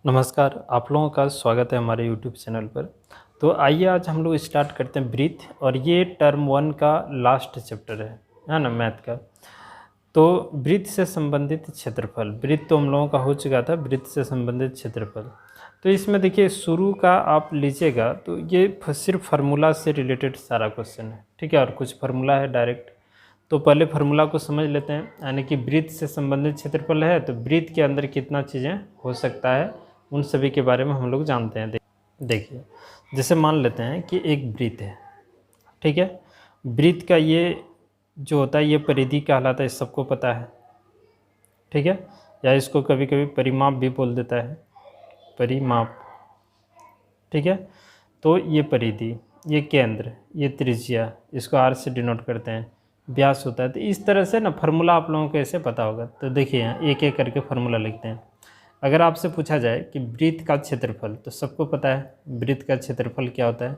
नमस्कार, आप लोगों का स्वागत है हमारे यूट्यूब चैनल पर। तो आइए आज हम लोग स्टार्ट करते हैं ब्रीथ, और ये टर्म 1 का लास्ट चैप्टर है ना, मैथ का। तो ब्रीथ से संबंधित क्षेत्रफल, ब्रीथ तो हम लोगों का हो चुका था, ब्रीथ से संबंधित क्षेत्रफल। तो इसमें देखिए शुरू का आप लीजिएगा तो ये सिर्फ फार्मूला से रिलेटेड सारा क्वेश्चन है, ठीक है, और कुछ फार्मूला है डायरेक्ट। तो पहले फार्मूला को समझ लेते हैं, यानी कि ब्रीथ से संबंधित क्षेत्रफल है तो ब्रीथ के अंदर कितना चीज़ें हो सकता है उन सभी के बारे में हम लोग जानते हैं। देखिए, जैसे मान लेते हैं कि एक ब्रीथ है, ठीक है। ब्रीथ का ये जो होता है ये परिधि कहलाता है, सबको पता है, ठीक है, या इसको कभी कभी परिमाप भी बोल देता है, परिमाप, ठीक है। तो ये परिधि, ये केंद्र, ये त्रिज्या, इसको आर से डिनोट करते हैं, व्यास होता है। तो इस तरह से ना फार्मूला आप लोगों को ऐसे पता होगा। तो देखिए यहाँ एक एक करके फार्मूला लिखते हैं। अगर आपसे पूछा जाए कि वृत्त का क्षेत्रफल, तो सबको पता है वृत्त का क्षेत्रफल क्या होता है,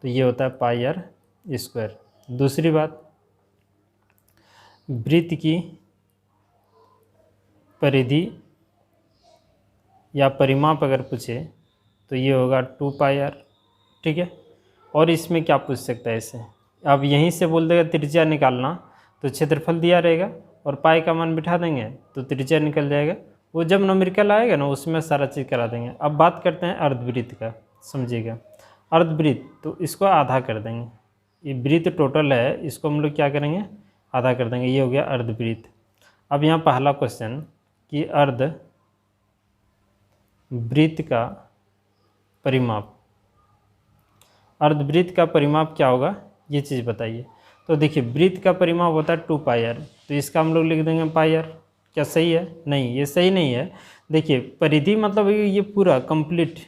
तो ये होता है पाई आर स्क्वायर। दूसरी बात, वृत्त की परिधि या परिमाप अगर पूछे तो ये होगा 2 पाई आर, ठीक है। और इसमें क्या पूछ सकता है इसे, अब यहीं से बोल देगा त्रिज्या निकालना, तो क्षेत्रफल दिया रहेगा और पाई का मान बिठा देंगे तो त्रिज्या निकल जाएगा। वो जब न्यूमेरिकल आएगा ना उसमें सारा चीज़ करा देंगे। अब बात करते हैं अर्धवृत्त का, समझिएगा। अर्धवृत्त तो इसको आधा कर देंगे, ये वृत्त टोटल है, इसको हम लोग क्या करेंगे, आधा कर देंगे, ये हो गया अर्धवृत्त। अब यहाँ पहला क्वेश्चन कि अर्धवृत्त का परिमाप, अर्धवृत्त का परिमाप क्या होगा ये चीज़ बताइए। तो देखिए वृत्त का परिमाप होता है 2 पाई आर, तो इसका हम लोग लिख देंगे पाई आर। क्या सही है? नहीं, ये सही नहीं है। देखिए परिधि मतलब ये पूरा कंप्लीट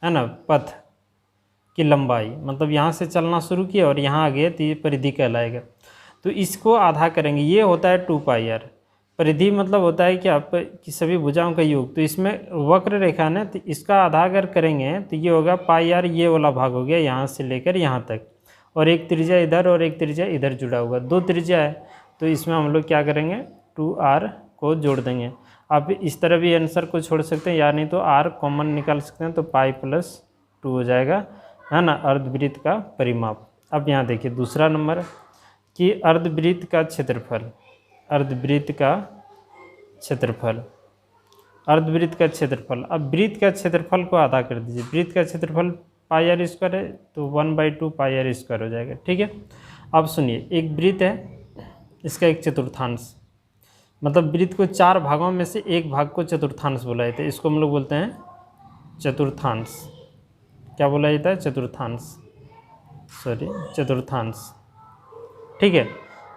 है ना, पथ की लंबाई, मतलब यहाँ से चलना शुरू किया और यहाँ आ गए तो ये परिधि कहलाएगा। तो इसको आधा करेंगे, ये होता है 2 पाई आर। परिधि मतलब होता है कि आप की सभी भुजाओं का योग, तो इसमें वक्र रेखा है, तो इसका आधा अगर करेंगे तो ये होगा पाई आर, ये वाला भाग हो गया यहाँ से लेकर यहाँ तक, और एक त्रिज्या इधर और एक त्रिज्या इधर जुड़ा हुआ, 2 त्रिज्या है। तो इसमें हम लोग क्या करेंगे, 2r को जोड़ देंगे। आप इस तरह भी आंसर को छोड़ सकते हैं, या नहीं तो r कॉमन निकाल सकते हैं, तो पाई प्लस 2 हो जाएगा, है ना, अर्धवृत्त का परिमाप। अब यहाँ देखिए दूसरा नंबर कि अर्धवृत्त का क्षेत्रफल, अर्धवृत्त का क्षेत्रफल, अर्धवृत्त का क्षेत्रफल। अब वृत्त का क्षेत्रफल को आधा कर दीजिए, वृत्त का क्षेत्रफल पाई आर स्क्वायर है तो 1/2 पाई आर स्क्वायर हो जाएगा, ठीक है। अब सुनिए, एक वृत्त है, इसका एक चतुर्थांश, मतलब वृत्त को 4 भागों में से एक भाग को चतुर्थांश बोला जाता है, इसको हम लोग बोलते हैं चतुर्थांश। क्या बोला जाता है? चतुर्थांश, सॉरी चतुर्थांश, ठीक है।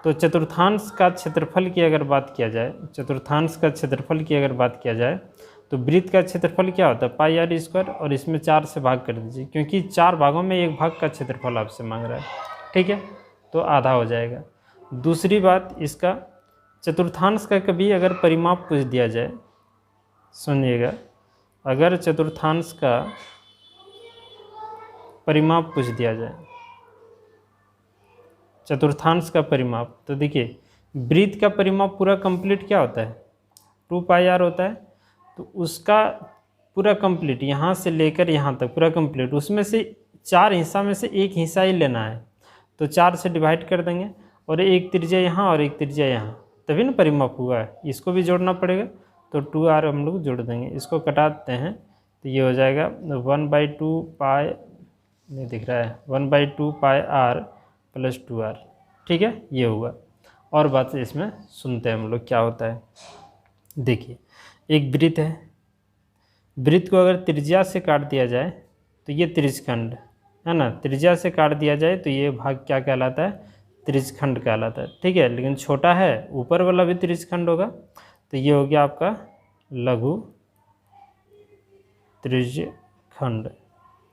तो चतुर्थांश का क्षेत्रफल की अगर बात किया जाए, चतुर्थांश का क्षेत्रफल की अगर बात किया जाए तो वृत्त का क्षेत्रफल क्या होता है, पाई आर स्क्वायर, और इसमें 4 से भाग कर दीजिए, क्योंकि 4 भागों में एक भाग का क्षेत्रफल आपसे मांग रहा है, ठीक है, तो आधा हो जाएगा। दूसरी बात, इसका चतुर्थांश का कभी अगर परिमाप पूछ दिया जाए, सुनिएगा, अगर चतुर्थांश का परिमाप पूछ दिया जाए, चतुर्थांश का परिमाप, तो देखिए वृत्त का परिमाप पूरा कंप्लीट क्या होता है, 2 पाई आर होता है, तो उसका पूरा कंप्लीट यहाँ से लेकर यहाँ तक पूरा कंप्लीट, उसमें से 4 हिस्सा में से एक हिस्सा ही लेना है, तो 4 से डिवाइड कर देंगे, और एक त्रिज्या यहाँ और एक त्रिज्या यहाँ, तभी ना परिमाप हुआ है, इसको भी जोड़ना पड़ेगा, तो 2r हम लोग जोड़ देंगे। इसको कटा देते हैं तो ये हो जाएगा 1/2 पाई, नहीं दिख रहा है, 1/2 पाई आर प्लस 2r, ठीक है, ये हुआ। और बात इसमें सुनते हैं हम लोग क्या होता है। देखिए एक वृत्त है, वृत्त को अगर त्रिज्या से काट दिया जाए तो ये त्रिज्यखंड है ना, त्रिज्या से काट दिया जाए तो ये भाग क्या कहलाता है, त्रिज्यखंड कहलाता है, ठीक है। लेकिन छोटा है, ऊपर वाला भी त्रिज्यखंड होगा, तो ये हो गया आपका लघु त्रिज्यखंड,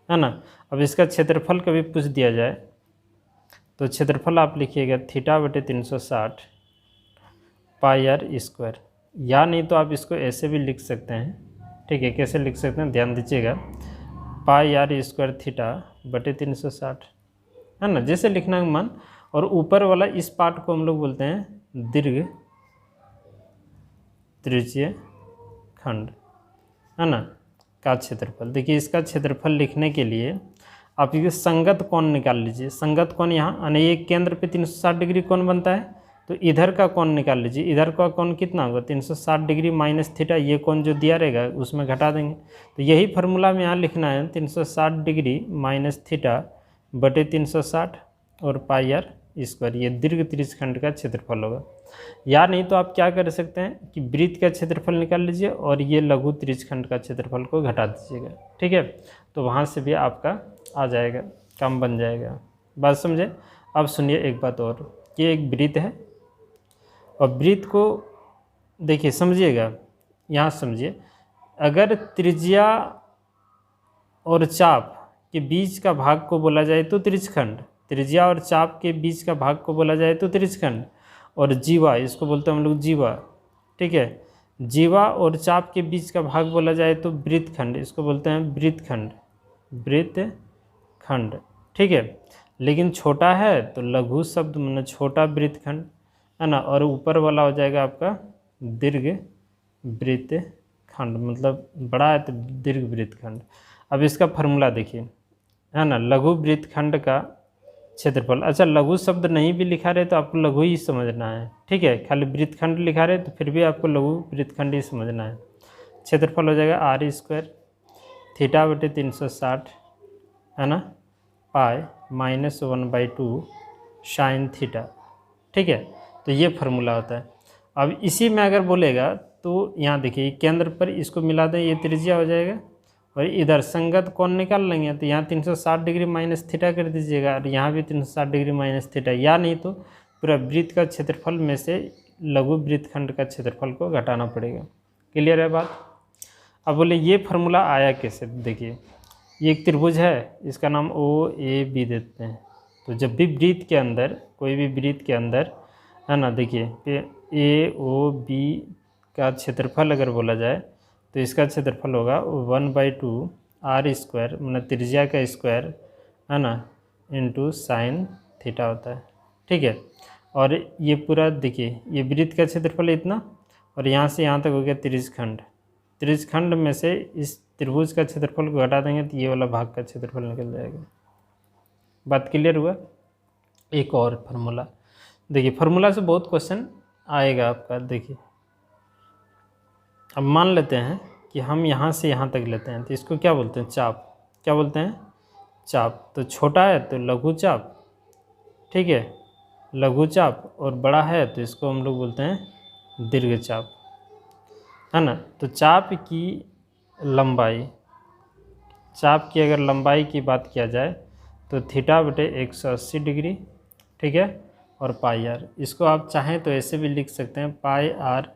है ना। अब इसका क्षेत्रफल कभी पूछ दिया जाए तो क्षेत्रफल आप लिखिएगा θ/360 पाई आर स्क्वायर, या नहीं तो आप इसको ऐसे भी लिख सकते हैं, ठीक है। कैसे लिख सकते हैं ध्यान दीजिएगा, पाई आर स्क्वायर θ/360, है ना, जैसे लिखना है मन। और ऊपर वाला इस पार्ट को हम लोग बोलते हैं दीर्घ त्रिज्यखंड, है ना। का क्षेत्रफल। देखिए इसका क्षेत्रफल लिखने के लिए आप ये संगत कोण निकाल लीजिए। संगत कोण यहाँ यानी ये केंद्र पे 360 डिग्री कोण बनता है, तो इधर का कोण निकाल लीजिए। इधर का कोण कितना होगा 360 डिग्री माइनस थीटा, ये कोण जो दिया रहेगा उसमें घटा देंगे। तो यही फार्मूला में यहाँ लिखना है 360 डिग्री माइनस थीटा बटे 360 और पाई आर स्क्वायर, ये दीर्घ त्रिज्यखंड का क्षेत्रफल होगा। या नहीं तो आप क्या कर सकते हैं कि वृत्त का क्षेत्रफल निकाल लीजिए और ये लघु त्रिज्यखंड का क्षेत्रफल को घटा दीजिएगा, ठीक है। तो वहाँ से भी आपका आ जाएगा, काम बन जाएगा। बात समझे। अब सुनिए एक बात और, ये एक वृत्त है और वृत्त को देखिए समझिएगा, यहाँ समझिए, अगर त्रिज्या और चाप के बीच का भाग को बोला जाए तो त्रिज्यखंड, त्रिज्या और चाप के बीच का भाग को बोला जाए तो त्रिज्यखंड, और जीवा इसको बोलते हैं हम लोग जीवा, ठीक है। जीवा और चाप के बीच का भाग बोला जाए तो वृत्तखंड, इसको बोलते हैं वृत्तखंड, वृत्तखंड, ठीक है। लेकिन छोटा है तो लघु शब्द मतलब छोटा वृत्तखंड है ना, और ऊपर वाला हो जाएगा आपका दीर्घ वृत्तखंड, मतलब बड़ा है तो दीर्घ वृत्तखंड। अब इसका फार्मूला देखिए है ना, लघु वृत्तखंड का क्षेत्रफल। अच्छा लघु शब्द नहीं भी लिखा रहे तो आपको लघु ही समझना है, ठीक है। खाली वृत्तखंड लिखा रहे तो फिर भी आपको लघु वृत्तखंड ही समझना है। क्षेत्रफल हो जाएगा आर स्क्वायर थीटा बटे 360 है ना, पाई माइनस 1/2 साइन थीटा, ठीक है। तो ये फार्मूला होता है। अब इसी में अगर बोलेगा तो यहाँ देखिए केंद्र पर इसको मिला दें, ये त्रिज्या हो जाएगा, और इधर संगत कोण निकाल लेंगे तो यहाँ 360 डिग्री माइनस थीटा कर दीजिएगा, और यहाँ भी 360 डिग्री माइनस थीटा, या नहीं तो पूरा वृत्त का क्षेत्रफल में से लघु वृत्तखंड का क्षेत्रफल को घटाना पड़ेगा। क्लियर है बात। अब बोले ये फार्मूला आया कैसे, देखिए ये एक त्रिभुज है, इसका नाम OAB देते हैं। तो जब भी वृत्त के अंदर, कोई भी वृत्त के अंदर है ना, देखिए AOB का क्षेत्रफल अगर बोला जाए तो इसका क्षेत्रफल होगा 1/2 आर स्क्वायर, मतलब त्रिज्या का स्क्वायर है ना, इंटू साइन थीटा होता है, ठीक है। और ये पूरा देखिए ये वृत्त का क्षेत्रफल इतना, और यहाँ से यहाँ तक हो गया त्रिज्यखंड। त्रिज्यखंड में से इस त्रिभुज का क्षेत्रफल को घटा देंगे तो ये वाला भाग का क्षेत्रफल निकल जाएगा। बात क्लियर हुआ। एक और फार्मूला देखिए, फार्मूला से बहुत क्वेश्चन आएगा आपका। देखिए अब मान लेते हैं कि हम यहाँ से यहाँ तक लेते हैं, तो इसको क्या बोलते हैं, चाप। क्या बोलते हैं, चाप। तो छोटा है तो लघु चाप, ठीक है, लघु चाप, और बड़ा है तो इसको हम लोग बोलते हैं दीर्घ चाप, है ना। तो चाप की लंबाई, चाप की अगर लंबाई की बात किया जाए तो थीटा बटे 180 डिग्री, ठीक है, और पाई आर। इसको आप चाहें तो ऐसे भी लिख सकते हैं पाई आर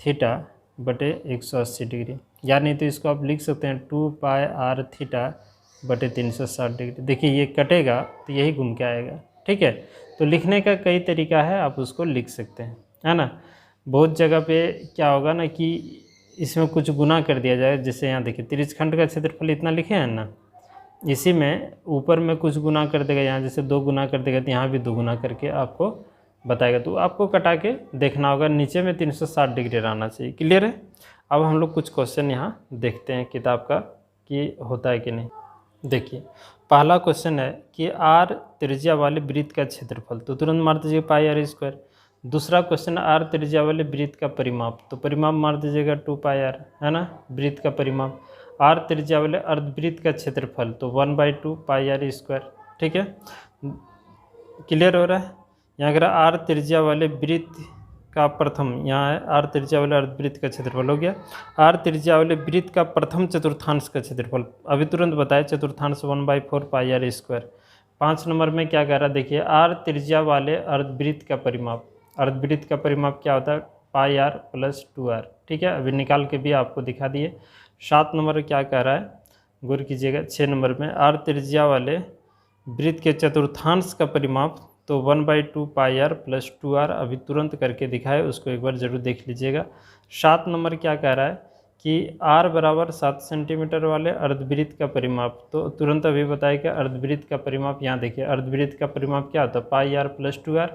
थीटा बटे 180 डिग्री, या नहीं तो इसको आप लिख सकते हैं 2 पाई आर थीटा बटे 360 डिग्री। देखिए ये कटेगा तो यही घूम के आएगा, ठीक है। तो लिखने का कई तरीका है, आप उसको लिख सकते हैं, है ना। बहुत जगह पे क्या होगा ना कि इसमें कुछ गुना कर दिया जाए, जैसे यहाँ देखिए त्रिज्यखंड का क्षेत्रफल इतना लिखे हैं ना, इसी में ऊपर में कुछ गुना कर देगा, यहाँ जैसे 2 गुना कर देगा तो यहाँ भी 2 गुना करके आपको बताएगा। तो आपको कटा के देखना होगा, नीचे में 360 डिग्री रहना चाहिए। क्लियर है। अब हम लोग कुछ क्वेश्चन यहाँ देखते हैं किताब का कि होता है कि नहीं। देखिए पहला क्वेश्चन है कि आर त्रिज्या वाले वृत्त का क्षेत्रफल, तो तुरंत मार दीजिए पाई आर स्क्वायर। दूसरा क्वेश्चन आर त्रिज्या वाले वृत्त का परिमाप, तो परिमाप मार दीजिएगा 2 पाई आर, है ना, वृत्त का परिमाप। आर त्रिज्या वाले अर्धवृत्त का क्षेत्रफल तो 1/2 पाई आर स्क्वायर, ठीक है। क्लियर हो रहा है। यहाँ अगर आर त्रिज्या वाले वृत्त का प्रथम, यहाँ है आर त्रिज्या वाले अर्धवृत्त का क्षेत्रफल हो गया। आर त्रिज्या वाले वृत्त का प्रथम चतुर्थांश का क्षेत्रफल, अभी तुरंत बताए, चतुर्थांश 1/4 पाई आर स्क्वायर। 5 नंबर में क्या कह रहा है, देखिए आर त्रिज्या वाले अर्धवृत्त का परिमाप, अर्धवृत्त का परिमाप क्या होता है, पाई आर प्लस 2r, ठीक है। अभी निकाल के भी आपको दिखा दिए। 7 नंबर क्या कह रहा है, गौर कीजिएगा। 6 नंबर में आर त्रिज्या वाले वृत्त के चतुर्थांश का परिमाप तो 1/2 पाई आर प्लस 2r, अभी तुरंत करके दिखाए, उसको एक बार ज़रूर देख लीजिएगा। 7 नंबर क्या कह रहा है कि r बराबर 7 सेंटीमीटर वाले अर्धवृत्त का परिमाप, तो तुरंत अभी बताया कि अर्धवृत्त का परिमाप, यहाँ देखिए अर्धवृत्त का परिमाप क्या होता है, पाई आर प्लस 2r।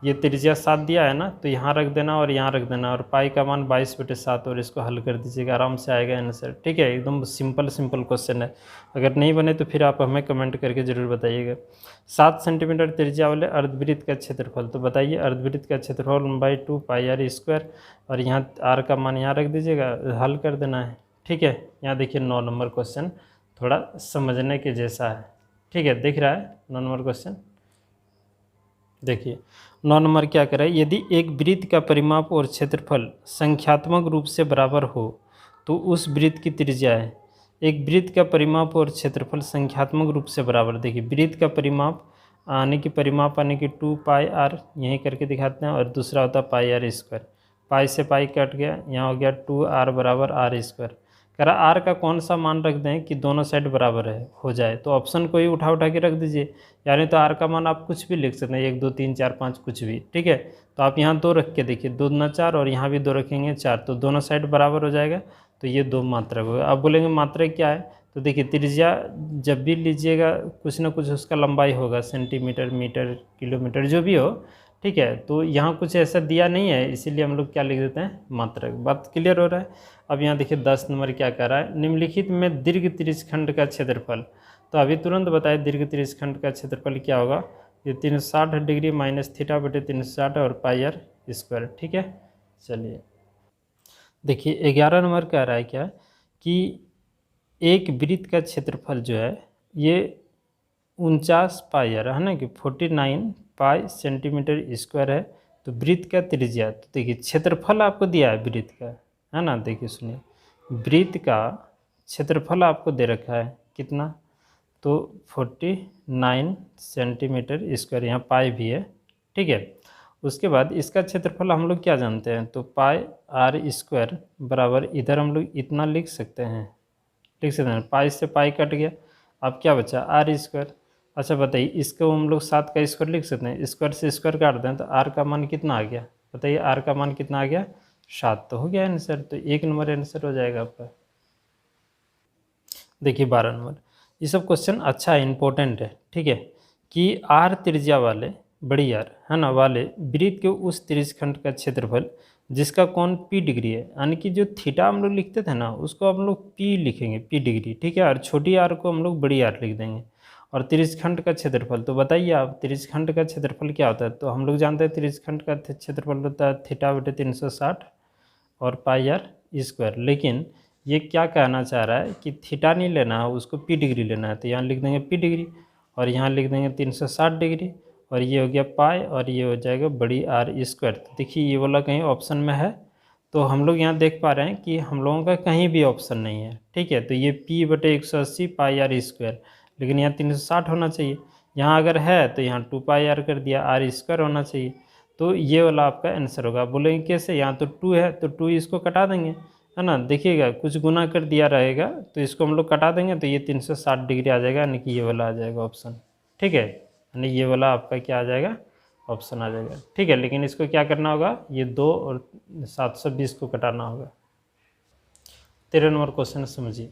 ये त्रिज्या 7 दिया है ना, तो यहाँ रख देना और यहाँ रख देना, और पाई का मान 22/7, और इसको हल कर दीजिएगा, आराम से आएगा आंसर। ठीक है, एकदम सिंपल क्वेश्चन है। अगर नहीं बने तो फिर आप हमें कमेंट करके ज़रूर बताइएगा। 7 सेंटीमीटर त्रिज्या वाले अर्धवृत्त का क्षेत्रफल, तो बताइए अर्धवृत्त का क्षेत्रफल लंबाई 2πr², और यहाँ r का मान यहाँ रख दीजिएगा, हल कर देना है। ठीक है, यहाँ देखिए 9 नंबर क्वेश्चन थोड़ा समझने के जैसा है। ठीक है, दिख रहा है 9 नंबर क्वेश्चन। देखिए 9 नंबर क्या करे, यदि एक वृत्त का परिमाप और क्षेत्रफल संख्यात्मक रूप से बराबर हो तो उस वृत्त की त्रिज्या है। एक वृत्त का परिमाप और क्षेत्रफल संख्यात्मक रूप से बराबर, देखिए वृत्त का परिमाप आने की 2πr यहीं करके दिखाते हैं, और दूसरा होता है πr²। पाई से पाई कट गया, यहाँ हो गया 2r बराबर r²। कह रहा आर का कौन सा मान रख दें कि दोनों साइड बराबर हो जाए, तो ऑप्शन को ही उठा के रख दीजिए, यानी तो आर का मान आप कुछ भी लिख सकते हैं, 1 2 3 4 5 कुछ भी। ठीक है, तो आप यहाँ 2 रख के देखिए, 2 दूना 4, और यहाँ भी 2 रखेंगे 4, तो दोनों साइड बराबर हो जाएगा, तो ये 2 मात्रक होगा। अब बोलेंगे मात्रक क्या है, तो देखिए त्रिज्या जब भी लीजिएगा कुछ ना कुछ उसका लंबाई होगा, सेंटीमीटर, मीटर, किलोमीटर, जो भी हो। ठीक है, तो यहाँ कुछ ऐसा दिया नहीं है, इसीलिए हम लोग क्या लिख देते हैं, मात्रक। बात क्लियर हो रहा है। अब यहाँ देखिए 10 नंबर क्या कह रहा है, निम्नलिखित में दीर्घ त्रिज्यखंड का क्षेत्रफल, तो अभी तुरंत बताए दीर्घ त्रिज्यखंड का क्षेत्रफल क्या होगा, ये 360 डिग्री माइनस θ/360 और πr²। ठीक है, चलिए देखिए 11 नंबर कह रहा है क्या, कि एक वृत्त का क्षेत्रफल जो है ये 49 πr है ना, कि 49 पाई सेंटीमीटर² है। तो वृत्त का त्रिज्या, तो देखिए क्षेत्रफल आपको दिया है वृत्त का, है ना, देखिए सुनिए, वृत्त का क्षेत्रफल आपको दे रखा है कितना, तो 49 सेंटीमीटर², यहाँ पाई भी है। ठीक है, उसके बाद इसका क्षेत्रफल हम लोग क्या जानते हैं, तो πr² बराबर, इधर हम लोग इतना लिख सकते हैं, पाई से पाई कट गया, अब क्या बचा r²। अच्छा बताइए, इसको हम लोग 7 का स्क्वायर लिख सकते हैं, स्क्वायर से स्क्वायर काट दें तो r का मान कितना आ गया, बताइए r का मान कितना आ गया, 7, तो हो गया आंसर। तो 1 नंबर आंसर हो जाएगा आपका। देखिए 12 नंबर, ये सब क्वेश्चन अच्छा है, इंपॉर्टेंट है। ठीक है, कि r त्रिज्या वाले, बड़ी r है ना, वाले वृत्त के उस त्रिज्यखंड का क्षेत्रफल जिसका कोण p डिग्री है, यानी कि जो थीटा हम लोग लिखते थे ना, उसको हम लोग p लिखेंगे, p डिग्री। ठीक है, और छोटी r को हम लोग बड़ी r लिख देंगे, और त्रिज्यखंड का क्षेत्रफल, तो बताइए आप त्रिज्यखंड का क्षेत्रफल क्या होता है, तो हम लोग जानते हैं त्रिज्यखंड का क्षेत्रफल होता है θ/360 और πr²। लेकिन ये क्या कहना चाह रहा है कि थीटा नहीं लेना है, उसको p डिग्री लेना है, तो यहाँ लिख देंगे p डिग्री, और यहाँ लिख देंगे 360 डिग्री, और ये हो गया पाई, और ये हो जाएगा बड़ी r²। तो देखिए ये वाला कहीं ऑप्शन में है, तो हम लोग यहाँ देख पा रहे हैं कि हम लोगों का कहीं भी ऑप्शन नहीं है। ठीक है, तो ये p/180 πr², लेकिन यहाँ 360 होना चाहिए, यहाँ अगर है तो यहाँ 2πr कर दिया, r² होना चाहिए, तो ये वाला आपका आंसर होगा। बोलेंगे कैसे, यहाँ तो 2 है तो 2 इसको कटा देंगे, है ना, देखिएगा कुछ गुना कर दिया रहेगा, तो इसको हम लोग कटा देंगे, तो ये 360 डिग्री आ जाएगा, यानी कि ये वाला आ जाएगा ऑप्शन। ठीक है, यानी ये वाला आपका क्या आ जाएगा, ऑप्शन आ जाएगा। ठीक है, लेकिन इसको क्या करना होगा, ये 2 और 720 को कटाना होगा। 13 नंबर क्वेश्चन समझिए,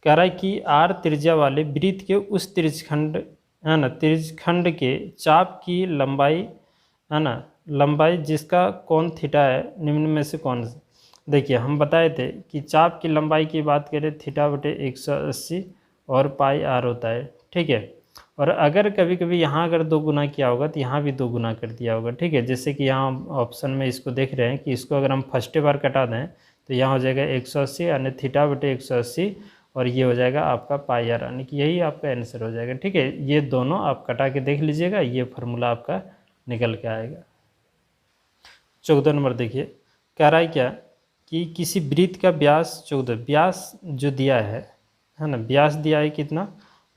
कह रहा है कि r त्रिज्या वाले वृत्त के उस त्रिज्यखंड, है ना, त्रिज्यखंड के चाप की लंबाई, है ना, लंबाई जिसका कोण थीटा है, निम्न में से कौन सा। देखिए हम बताए थे कि चाप की लंबाई की बात करें θ/180 और πr होता है। ठीक है, और अगर कभी कभी यहाँ अगर 2 गुना किया होगा तो यहाँ भी 2 गुना कर दिया होगा। ठीक है, जैसे कि यहाँ ऑप्शन में इसको देख रहे हैं कि इसको अगर हम फर्स्ट बार कटा दें तो यहाँ हो जाएगा 180, यानी θ/180, और ये हो जाएगा आपका πr, यानी कि यही आपका आंसर हो जाएगा। ठीक है, ये दोनों आप कटा के देख लीजिएगा, ये फार्मूला आपका निकल के आएगा। 14 नंबर देखिए, कह रहा है क्या कि किसी वृत्त का व्यास 14, व्यास जो दिया है ना, व्यास दिया है कितना,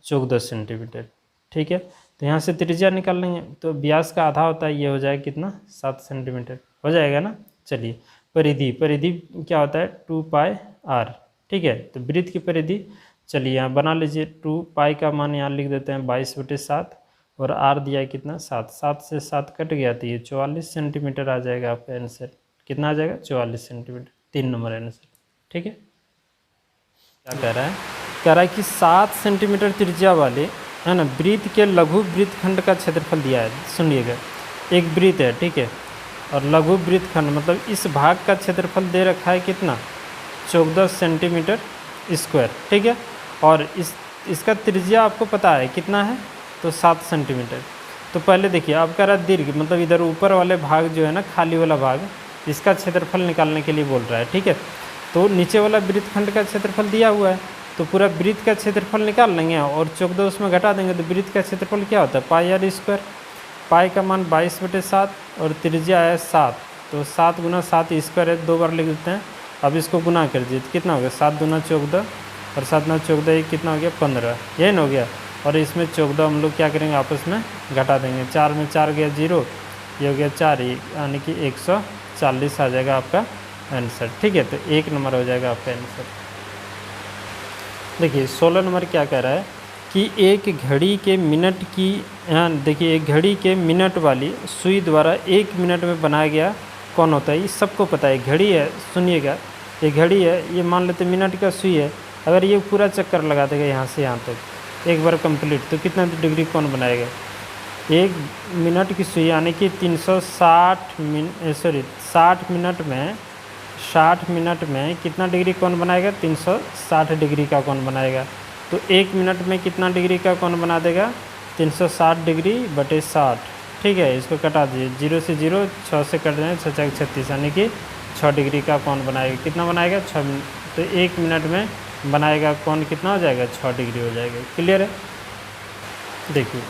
14 सेंटीमीटर। ठीक है, तो यहाँ से त्रिज्या निकाल लेंगे, तो व्यास का आधा होता है, ये हो जाएगा कितना, 7 सेंटीमीटर हो जाएगा ना। चलिए परिधि क्या होता है, 2πr। ठीक है, तो वृत्त की परिधि, चलिए यहाँ बना लीजिए, 2π का मान यहाँ लिख देते हैं 22/7, और r दिया है कितना, 7, 7 से 7 कट गया, तो ये 44 सेंटीमीटर आ जाएगा आपका आंसर। कितना आ जाएगा, 44 सेंटीमीटर, 3 नंबर आंसर। ठीक है, क्या कह रहा है कि 7 सेंटीमीटर त्रिज्या वाले, है ना, वृत्त के लघु वृत्तखंड का क्षेत्रफल दिया है। सुनिएगा, एक वृत्त है, ठीक है, और लघु वृत्तखंड मतलब इस भाग का क्षेत्रफल दे रखा है कितना, 14 सेंटीमीटर स्क्वायर, ठीक है, और इसका त्रिज्या आपको पता है कितना है, तो 7 सेंटीमीटर। तो पहले देखिए अब कह रहा दीर्घ मतलब इधर ऊपर वाले भाग जो है ना, खाली वाला भाग, इसका क्षेत्रफल निकालने के लिए बोल रहा है, ठीक है। तो नीचे वाला वृत्तखंड का क्षेत्रफल दिया हुआ है, तो पूरा वृत्त का क्षेत्रफल निकाल लेंगे और 14 उसमें घटा देंगे, तो वृत्त का क्षेत्रफल क्या होता है, पाई आर स्क्वायर। पाई का मान 22/7 और त्रिज्या है 7, तो 7 गुना 7 स्क्वायर है, 2 बार लिख देते हैं। अब इसको गुना कर दीजिए तो कितना हो गया, 7 दूना 14 और 7 दूना 14, ये कितना हो गया 15, यही ना हो गया। और इसमें 14 हम लोग क्या करेंगे, आपस में घटा देंगे, 4 में 4 गया 0, ये हो गया 4, यानी कि 140 आ जाएगा आपका आंसर, ठीक है। तो 1 नंबर हो जाएगा आपका आंसर। देखिए 16 नंबर क्या कह रहा है कि एक घड़ी के मिनट की, देखिए एक घड़ी के मिनट वाली सुई द्वारा 1 मिनट में बनाया गया कौन होता है, ये सबको पता है। घड़ी है, सुनिएगा, ये घड़ी है, ये मान लेते मिनट का सुई है, अगर ये पूरा चक्कर लगा देगा यहाँ से यहाँ तक एक बार कंप्लीट, तो कितना डिग्री कौन बनाएगा, 1 मिनट की सुई यानी कि 60 मिनट में कितना डिग्री कौन बनाएगा, 360 डिग्री का कौन बनाएगा। तो 1 मिनट में कितना डिग्री का कौन बना देगा, 360 डिग्री बटे 60, ठीक है। इसको कटा दीजिए, 0 से 0, 6 से कट जाए, 6 6 36, यानी कि 6 डिग्री का कौन बनाएगा, कितना बनाएगा 6 मिनट। तो 1 मिनट में बनाएगा कौन कितना हो जाएगा, 6 डिग्री हो जाएगा। क्लियर है। देखिए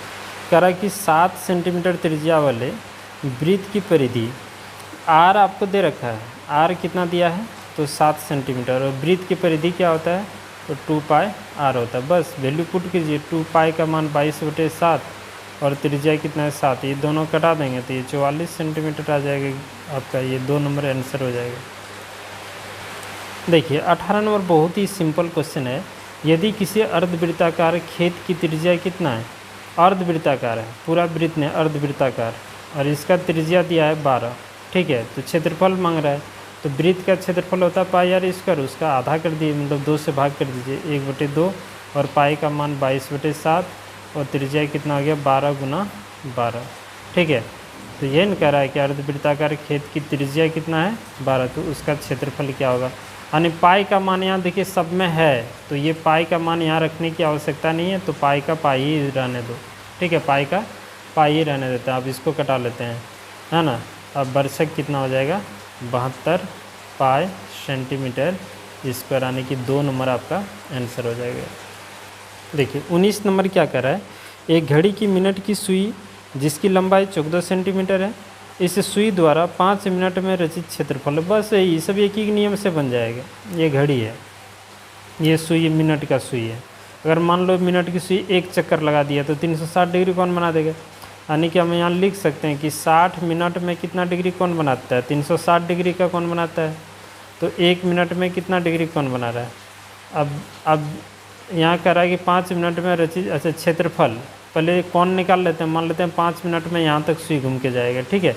कह रहा है कि 7 सेंटीमीटर त्रिज्या वाले वृत्त की परिधि आर आपको दे रखा है, आर कितना दिया है, तो 7 सेंटीमीटर, और वृत्त की परिधि क्या होता है, तो 2 पाई आर होता है। बस वैल्यू पुट कीजिए, 2 पाई का मान 22/7 और त्रिज्या कितना है 7, ये दोनों कटा देंगे तो ये 44 सेंटीमीटर आ जाएगा आपका, ये 2 नंबर आंसर हो जाएगा। देखिए 18 नंबर बहुत ही सिंपल क्वेश्चन है। यदि किसी अर्धवृत्ताकार खेत की त्रिज्या कितना है, अर्धवृत्ताकार है, पूरा वृत्त ने अर्धवृत्ताकार, और इसका त्रिज्या दिया है 12, ठीक है। तो क्षेत्रफल मांग रहा है, तो वृत्त का क्षेत्रफल होता है पाई आर स्क्वायर, उसका आधा कर दिए, मतलब 2 से भाग कर दीजिए, 1/2, और पाई का मान 22/7 और त्रिज्या कितना हो गया 12 गुना 12, ठीक है। तो ये न कह रहा है कि अर्धवृत्ताकार खेत की त्रिज्या कितना है 12, तो उसका क्षेत्रफल क्या होगा। यानी पाई का मान यहाँ देखिए सब में है, तो ये पाई का मान यहाँ रखने की आवश्यकता नहीं है, तो पाई का पाई ही रहने दो, ठीक है, पाई का पाई ही रहने देते हैं। अब इसको कटा लेते हैं, है ना। अब वर्षक कितना हो जाएगा 72 पाई सेंटीमीटर स्क्वायर, यानी कि 2 नंबर आपका आंसर हो जाएगा। देखिए 19 नंबर क्या कर रहा है, एक घड़ी की मिनट की सुई जिसकी लंबाई 14 सेंटीमीटर है, इस सुई द्वारा 5 मिनट में रचित क्षेत्रफल, बस ये सब एक ही नियम से बन जाएगा। ये घड़ी है, ये सुई मिनट का सुई है, अगर मान लो मिनट की सुई एक चक्कर लगा दिया तो 360 डिग्री कौन बना देगा, यानी कि हम यहाँ लिख सकते हैं कि 60 मिनट में कितना डिग्री कौन बनाता है, 360 डिग्री का कौन बनाता है। तो 1 मिनट में कितना डिग्री कौन बना रहा है। अब यहाँ कह रहा है कि 5 मिनट में रचित, अच्छा क्षेत्रफल पहले कौन निकाल लेते हैं, मान लेते हैं 5 मिनट में यहाँ तक सुई घूम के जाएगा, ठीक है।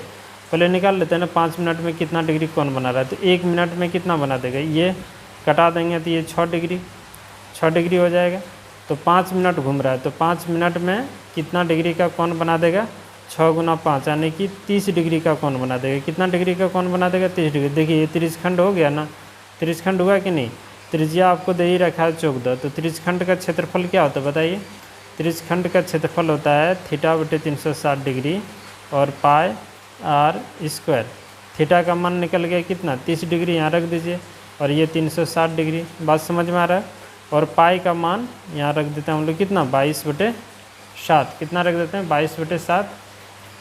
पहले निकाल लेते हैं ना 5 मिनट में कितना डिग्री कौन बना रहा है, तो 1 मिनट में कितना बना देगा, ये कटा देंगे तो ये 6 डिग्री हो जाएगा। तो 5 मिनट घूम रहा है, तो 5 मिनट में कितना डिग्री का कौन बना देगा, 6 गुना 5 यानी कि 30 डिग्री का कौन बना देगा। कितना डिग्री का कौन बना देगा, 30 डिग्री। देखिए ये त्रिज्यखंड हो गया ना, त्रिज्यखंड हुआ कि नहीं, त्रिज्या आपको दे ही रखा है 14, तो त्रिज्यखंड का क्षेत्रफल क्या होता है बताइए। त्रिज्यखंड का क्षेत्रफल होता है θ/360 डिग्री और पाई आर स्क्वायर। थीटा का मान निकल गया कितना 30 डिग्री, यहाँ रख दीजिए, और ये 360 डिग्री, बात समझ में आ रहा है। और पाई का मान यहाँ रख देते हैं हम लोग कितना 22/7, कितना रख देते हैं 22/7,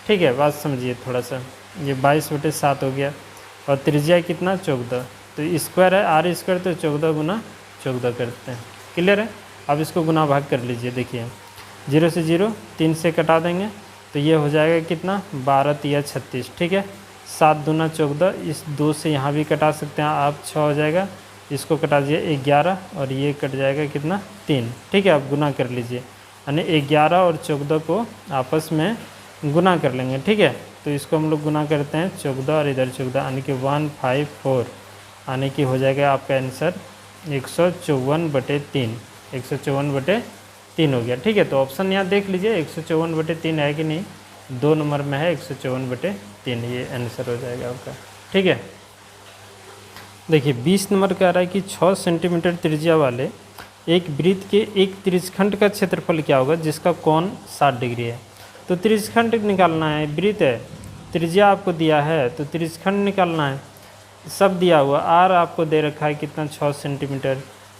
ठीक है। बात समझिए थोड़ा सा, ये 22/7 हो गया, और त्रिज्या कितना 14, तो स्क्वायर है आर स्क्वायर, तो 14 गुना 14 करते हैं। क्लियर है। अब इसको गुना भाग कर लीजिए, देखिए 0 से 0, 3 से कटा देंगे तो ये हो जाएगा कितना 12 तिया 36, ठीक है। 7 दूना 14, इस 2 से यहाँ भी कटा सकते हैं आप, 6 हो जाएगा, इसको कटा दीजिए 11, और ये कट जाएगा कितना 3, ठीक है। आप गुना कर लीजिए, यानी 11 और 14 को आपस में गुना कर लेंगे, ठीक है। तो इसको हम लोग गुना करते हैं 14 और इधर 14, यानी कि 154, यानी कि हो जाएगा आपका आंसर 154/3, 154/3 हो गया, ठीक है। तो ऑप्शन यहाँ देख लीजिए 154/3 है कि नहीं, 2 नंबर में है 154/3, ये आंसर हो जाएगा आपका। ठीक है, देखिए 20 नंबर कह रहा है कि 6 सेंटीमीटर त्रिज्या वाले एक वृत्त के एक त्रिज्यखंड का क्षेत्रफल क्या होगा जिसका कोण 60 डिग्री है। तो त्रिज्यखंड निकालना है, वृत्त है, त्रिज्या आपको दिया है तो त्रिज्यखंड निकालना है। सब दिया हुआ, आर आपको दे रखा है कितना 6 सेंटीमीटर,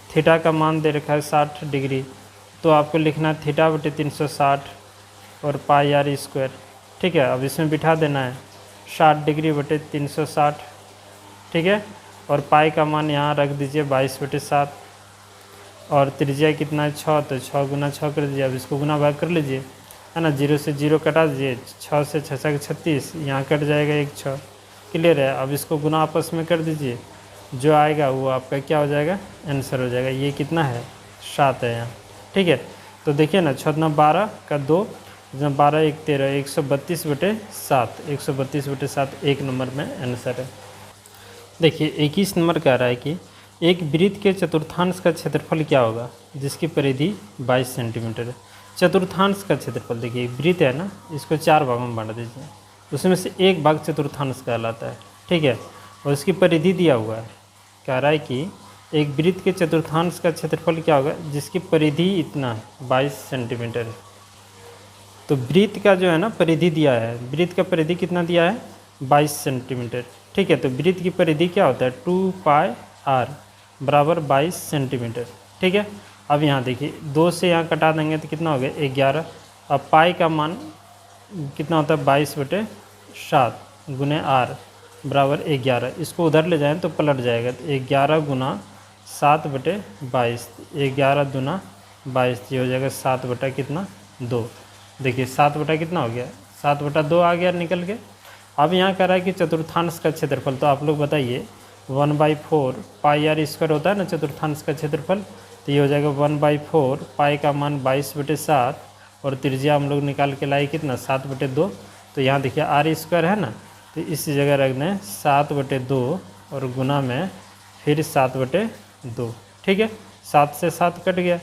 थीटा का मान दे रखा है 60 डिग्री, तो आपको लिखना है θ/360 और पाई आर स्क्वायर। ठीक है, अब इसमें बिठा देना है 60 डिग्री/360। ठीक है, और पाई का मान यहाँ रख दीजिए 22/7, और त्रिज्या कितना है 6, तो 6 गुना 6 कर दीजिए। अब इसको गुना भाग कर लीजिए, है ना, 0 से 0 कटा दीजिए, 6 से 6 6 36, यहाँ कट जाएगा 1 6। क्लियर है, अब इसको गुना आपस में कर दीजिए, जो आएगा वो आपका क्या हो जाएगा, आंसर हो जाएगा। ये कितना है 7 है यहाँ। ठीक है, तो देखिए ना 6 12 का 2, 12 1 13, 132/7, 132/7 1 नंबर में आंसर है। देखिए 21 नंबर कह रहा है कि एक वृत्त के चतुर्थांश का क्षेत्रफल क्या होगा जिसकी परिधि 22 सेंटीमीटर है। चतुर्थांश का क्षेत्रफल, देखिए वृत्त है ना, इसको 4 भागों में बांट दीजिए, उसमें से एक भाग चतुर्थांश कहलाता है। ठीक है, और इसकी परिधि दिया हुआ है, कह रहा है कि एक वृत्त के चतुर्थांश का क्षेत्रफल क्या होगा जिसकी परिधि इतना 22 सेंटीमीटर है। तो वृत्त का जो है ना परिधि दिया है, वृत्त का परिधि कितना दिया है 22 सेंटीमीटर। ठीक है, तो वृत्त की परिधि क्या होता है 2πr बराबर 22 सेंटीमीटर। ठीक है, अब यहाँ देखिए 2 से यहाँ कटा देंगे तो कितना हो गया 11। अब पाई का मान कितना होता है 22/7 गुने आर बराबर 11। इसको उधर ले जाएं तो पलट जाएगा, तो 11 गुना 7/22, 11 दूना 22, ये हो जाएगा 7 कितना 2। देखिए 7 कितना हो गया 7/2 आ गया निकल के। अब यहाँ कह रहा है कि चतुर्थांश का क्षेत्रफल, तो आप लोग बताइए 1/4 पाई आर स्क्वायर होता है ना चतुर्थांश का क्षेत्रफल, तो ये हो जाएगा 1/4, पाई का मान 22/7 और त्रिज्या हम लोग निकाल के लाए कितना 7/2। तो यहाँ देखिए आर स्क्वायर है ना, तो इस जगह रख दें 7/2 और गुना में फिर 7/2। ठीक है, 7 से 7 कट गया।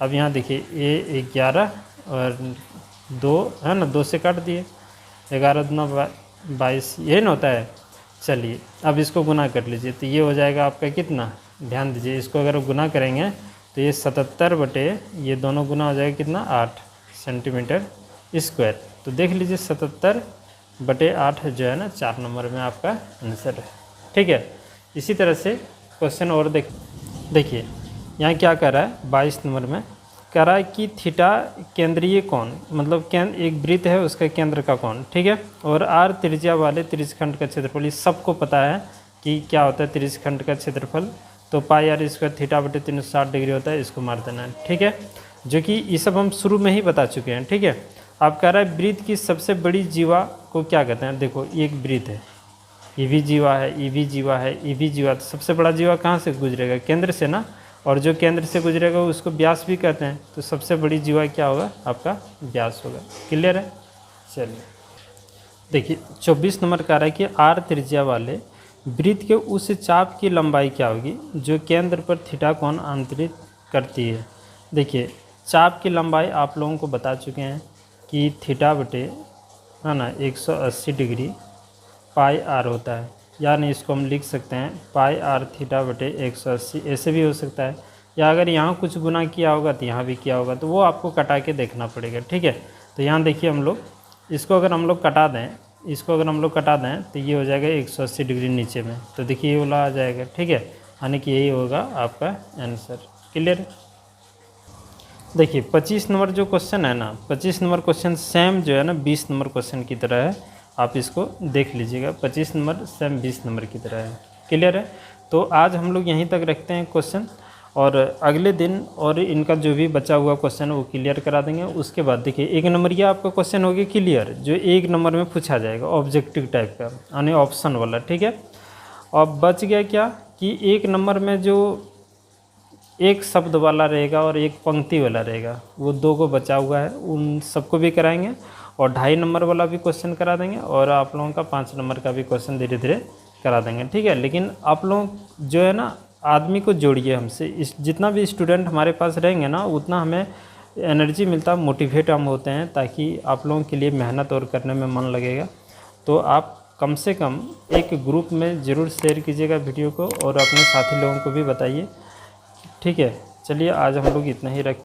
अब यहाँ देखिए ये 11 और 2 है ना, 2 से काट दिए, 11 दूना 22, यही ना होता है। चलिए अब इसको गुना कर लीजिए, तो ये हो जाएगा आपका कितना, ध्यान दीजिए, इसको अगर गुना करेंगे तो ये 77 ये दोनों गुना हो जाएगा कितना 8 सेंटीमीटर स्क्वायर। तो देख लीजिए 77/8 जो है ना 4 नंबर में आपका आंसर है। ठीक है, इसी तरह से क्वेश्चन और देखिए यहाँ क्या कर रहा है 22 नंबर में कह रहा है कि थीटा केंद्रीय कोण, मतलब एक वृत्त है उसका केंद्र का कोण। ठीक है, और आर त्रिज्या वाले त्रिज्यखंड का क्षेत्रफल, ये सबको पता है कि क्या होता है त्रिज्यखंड का क्षेत्रफल, तो पाई आर स्क्वायर θ/360 डिग्री होता है, इसको मार देना है। ठीक है, जो कि ये सब हम शुरू में ही बता चुके हैं। ठीक है, आप कह रहा है वृत्त की सबसे बड़ी जीवा को क्या कहते हैं। देखो ये एक वृत्त है, ये भी जीवा है, ये भी जीवा है, ये भी जीवा, तो सबसे बड़ा जीवा कहाँ से गुजरेगा, केंद्र से ना, और जो केंद्र से गुजरेगा उसको व्यास भी कहते हैं। तो सबसे बड़ी जीवा क्या होगा आपका व्यास होगा। क्लियर है, चलिए देखिए 24 नंबर कह रहा है कि आर त्रिज्या वाले वृत्त के उस चाप की लंबाई क्या होगी जो केंद्र पर थीटा कोण अंतरित करती है। देखिए चाप की लंबाई आप लोगों को बता चुके हैं कि θ/, है ना, 180 डिग्री पाई आर होता है, यानी इसको हम लिख सकते हैं पाई आर θ/180, ऐसे भी हो सकता है, या अगर यहाँ कुछ गुना किया होगा तो यहाँ भी किया होगा, तो वो आपको कटा के देखना पड़ेगा। ठीक है, तो यहाँ देखिए हम लोग इसको अगर हम लोग कटा दें, इसको अगर हम लोग कटा दें तो ये हो जाएगा 180 डिग्री नीचे में, तो देखिए ये वाला आ जाएगा। ठीक है, यानी कि यही होगा आपका आंसर। क्लियर। देखिए 25 नंबर जो क्वेश्चन है ना, 25 नंबर क्वेश्चन सेम जो है ना 20 नंबर क्वेश्चन की तरह है, आप इसको देख लीजिएगा। 25 नंबर सेम 20 नंबर की तरह है। क्लियर है, तो आज हम लोग यहीं तक रखते हैं क्वेश्चन, और अगले दिन और इनका जो भी बचा हुआ क्वेश्चन है वो क्लियर करा देंगे। उसके बाद देखिए 1 नंबर ये आपका क्वेश्चन हो गया क्लियर, जो 1 नंबर में पूछा जाएगा ऑब्जेक्टिव टाइप का, यानी ऑप्शन वाला। ठीक है, अब बच गया क्या कि 1 नंबर में जो एक शब्द वाला रहेगा और एक पंक्ति वाला रहेगा, वो 2 को बचा हुआ है, उन सबको भी कराएंगे, और 2.5 नंबर वाला भी क्वेश्चन करा देंगे, और आप लोगों का 5 नंबर का भी क्वेश्चन धीरे धीरे करा देंगे। ठीक है, लेकिन आप लोग जो है ना आदमी को जोड़िए हमसे, इस जितना भी स्टूडेंट हमारे पास रहेंगे ना उतना हमें एनर्जी मिलता है, मोटिवेट हम होते हैं, ताकि आप लोगों के लिए मेहनत और करने में मन लगेगा। तो आप कम से कम एक ग्रुप में ज़रूर शेयर कीजिएगा वीडियो को और अपने साथी लोगों को भी बताइए। ठीक है, चलिए आज हम लोग इतना ही रख